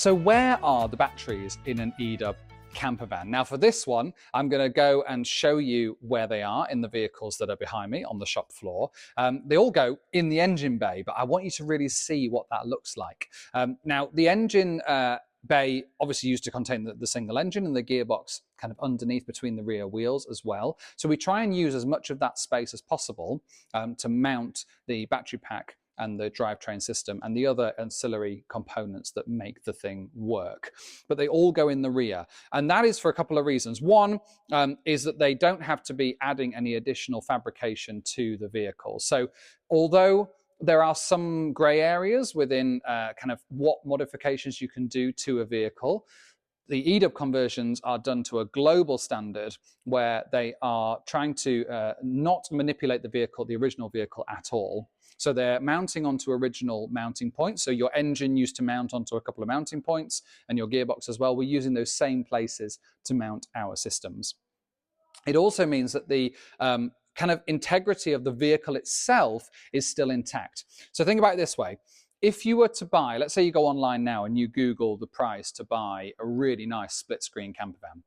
So where are the batteries in an eDub camper van? Now for this one, I'm going to go and show you where they are in the vehicles that are behind me on the shop floor. They all go in the engine bay, but I want you to really see what that looks like. Now the engine bay obviously used to contain the single engine and the gearbox kind of underneath between the rear wheels as well. So we try and use as much of that space as possible to mount the battery pack and the drivetrain system and the other ancillary components that make the thing work. But they all go in the rear. And that is for a couple of reasons. One is that they don't have to be adding any additional fabrication to the vehicle. So although there are some gray areas within kind of what modifications you can do to a vehicle, the eDub conversions are done to a global standard where they are trying to not manipulate the vehicle, the original vehicle at all. So they're mounting onto original mounting points. So your engine used to mount onto a couple of mounting points and your gearbox as well. We're using those same places to mount our systems. It also means that the kind of integrity of the vehicle itself is still intact. So think about it this way. If you were to buy, let's say you go online now and you Google the price to buy a really nice split screen camper van.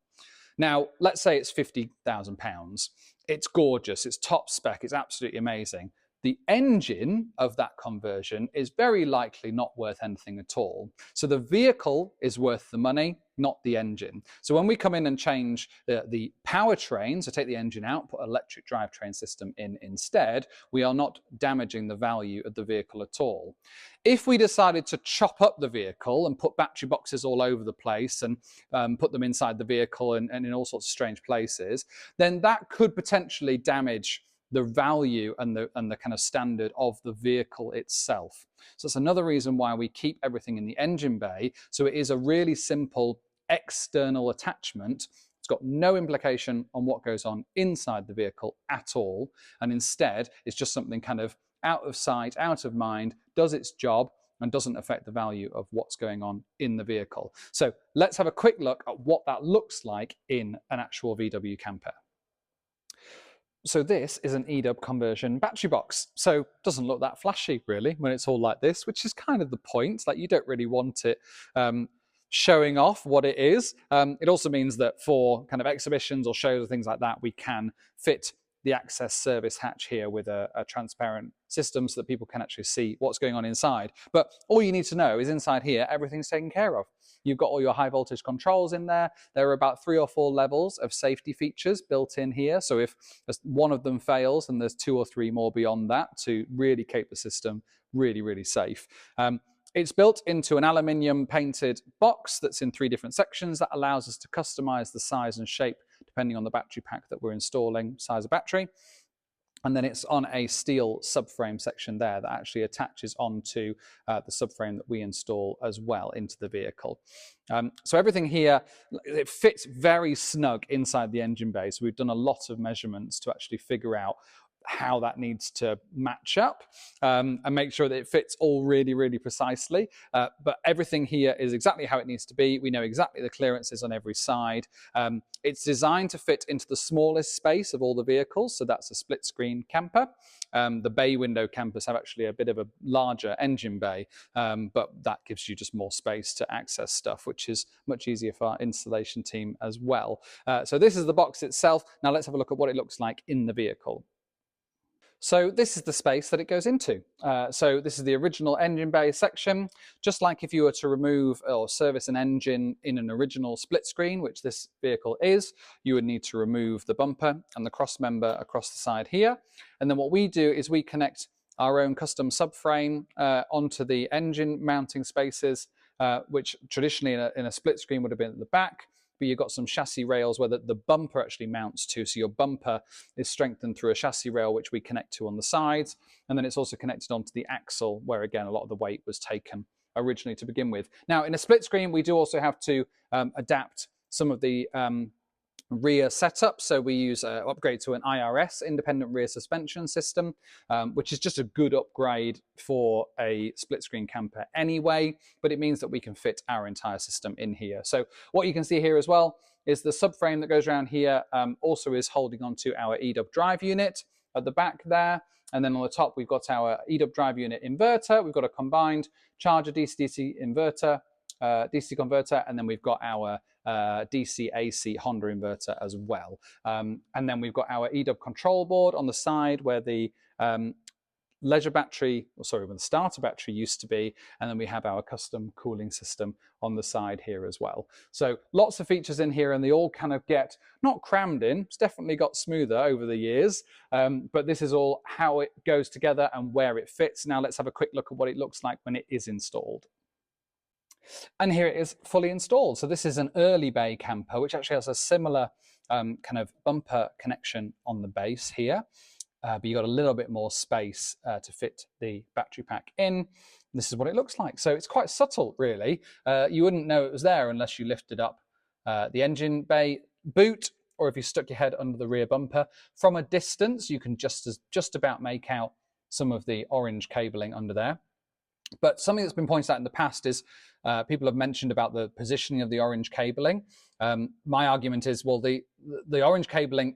Now, let's say it's £50,000. It's gorgeous, it's top spec, it's absolutely amazing. The engine of that conversion is very likely not worth anything at all. So the vehicle is worth the money, not the engine. So when we come in and change the powertrain, so take the engine out, put an electric drivetrain system in instead, we are not damaging the value of the vehicle at all. If we decided to chop up the vehicle and put battery boxes all over the place and put them inside the vehicle and in all sorts of strange places, then that could potentially damage the value and the kind of standard of the vehicle itself. So that's another reason why we keep everything in the engine bay. So it is a really simple external attachment. It's got no implication on what goes on inside the vehicle at all. And instead, it's just something kind of out of sight, out of mind, does its job, and doesn't affect the value of what's going on in the vehicle. So let's have a quick look at what that looks like in an actual VW camper. So this is an eDub conversion battery box. So it doesn't look that flashy really when it's all like this, which is kind of the point. Like you don't really want it showing off what it is. It also means that for kind of exhibitions or shows or things like that, we can fit the access service hatch here with a transparent system so that people can actually see what's going on inside. But all you need to know is inside here, everything's taken care of. You've got all your high voltage controls in there. There are about 3 or 4 levels of safety features built in here. So if one of them fails, and there's 2 or 3 more beyond that to really keep the system really, really safe. It's built into an aluminium painted box that's in 3 different sections that allows us to customize the size and shape depending on the battery pack that we're installing, size of battery. And then it's on a steel subframe section there that actually attaches onto the subframe that we install as well into the vehicle. So everything here, it fits very snug inside the engine bay. So we've done a lot of measurements to actually figure out how that needs to match up and make sure that it fits all really, really precisely. But everything here is exactly how it needs to be. We know exactly the clearances on every side. It's designed to fit into the smallest space of all the vehicles. So that's a split screen camper. The bay window campers have actually a bit of a larger engine bay, but that gives you just more space to access stuff, which is much easier for our installation team as well. So this is the box itself. Now let's have a look at what it looks like in the vehicle. So this is the space that it goes into. So this is the original engine bay section. Just like if you were to remove or service an engine in an original split screen, which this vehicle is, you would need to remove the bumper and the cross member across the side here. And then what we do is we connect our own custom subframe onto the engine mounting spaces, which traditionally in a split screen would have been at the back. But you've got some chassis rails where the bumper actually mounts to. So your bumper is strengthened through a chassis rail, which we connect to on the sides. And then it's also connected onto the axle, where again, a lot of the weight was taken originally to begin with. Now, in a split screen, we do also have to adapt some of the rear setup. So we use upgrade to an IRS, independent rear suspension system, which is just a good upgrade for a split screen camper anyway, but it means that we can fit our entire system in here. So what you can see here as well is the subframe that goes around here also is holding onto our eDub drive unit at the back there. And then on the top, we've got our eDub drive unit inverter. We've got a combined charger DC-DC inverter DC converter, and then we've got our DC AC Honda inverter as well. And then we've got our eDub control board on the side where the leisure battery, or sorry, where the starter battery used to be, and then we have our custom cooling system on the side here as well. So lots of features in here, and they all kind of get not crammed in. It's definitely got smoother over the years, but this is all how it goes together and where it fits. Now let's have a quick look at what it looks like when it is installed. And here it is fully installed. So this is an early bay camper, which actually has a similar kind of bumper connection on the base here. But you've got a little bit more space to fit the battery pack in. This is what it looks like. So it's quite subtle, really. You wouldn't know it was there unless you lifted up the engine bay boot, or if you stuck your head under the rear bumper. From a distance, you can just about make out some of the orange cabling under there. But something that's been pointed out in the past is people have mentioned about the positioning of the orange cabling. My argument is, well, the orange cabling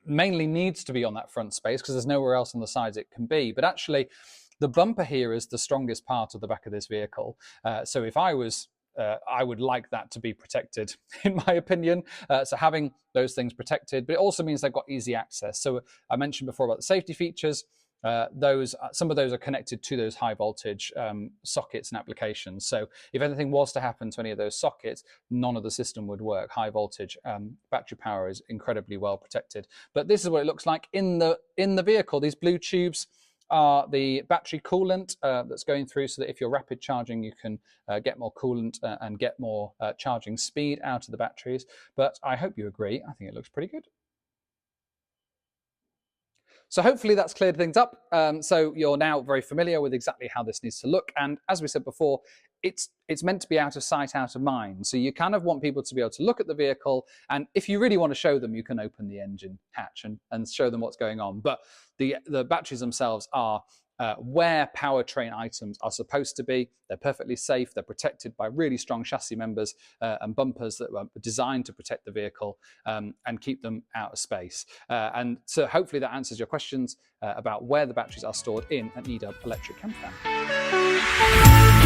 mainly needs to be on that front space because there's nowhere else on the sides it can be. But actually, the bumper here is the strongest part of the back of this vehicle. So if I was, I would like that to be protected, in my opinion. So having those things protected, but it also means they've got easy access. So I mentioned before about the safety features. Some of those are connected to those high voltage sockets and applications. So if anything was to happen to any of those sockets, none of the system would work. High voltage battery power is incredibly well protected. But this is what it looks like in the vehicle. These blue tubes are the battery coolant that's going through, so that if you're rapid charging, you can get more coolant and get more charging speed out of the batteries. But I hope you agree. I think it looks pretty good. So hopefully that's cleared things up. So you're now very familiar with exactly how this needs to look. And as we said before, it's meant to be out of sight, out of mind. So you kind of want people to be able to look at the vehicle. And if you really want to show them, you can open the engine hatch and show them what's going on. But the batteries themselves are where powertrain items are supposed to be. They're perfectly safe. They're protected by really strong chassis members and bumpers that were designed to protect the vehicle and keep them out of space. And so hopefully that answers your questions about where the batteries are stored in an eDub electric camper van.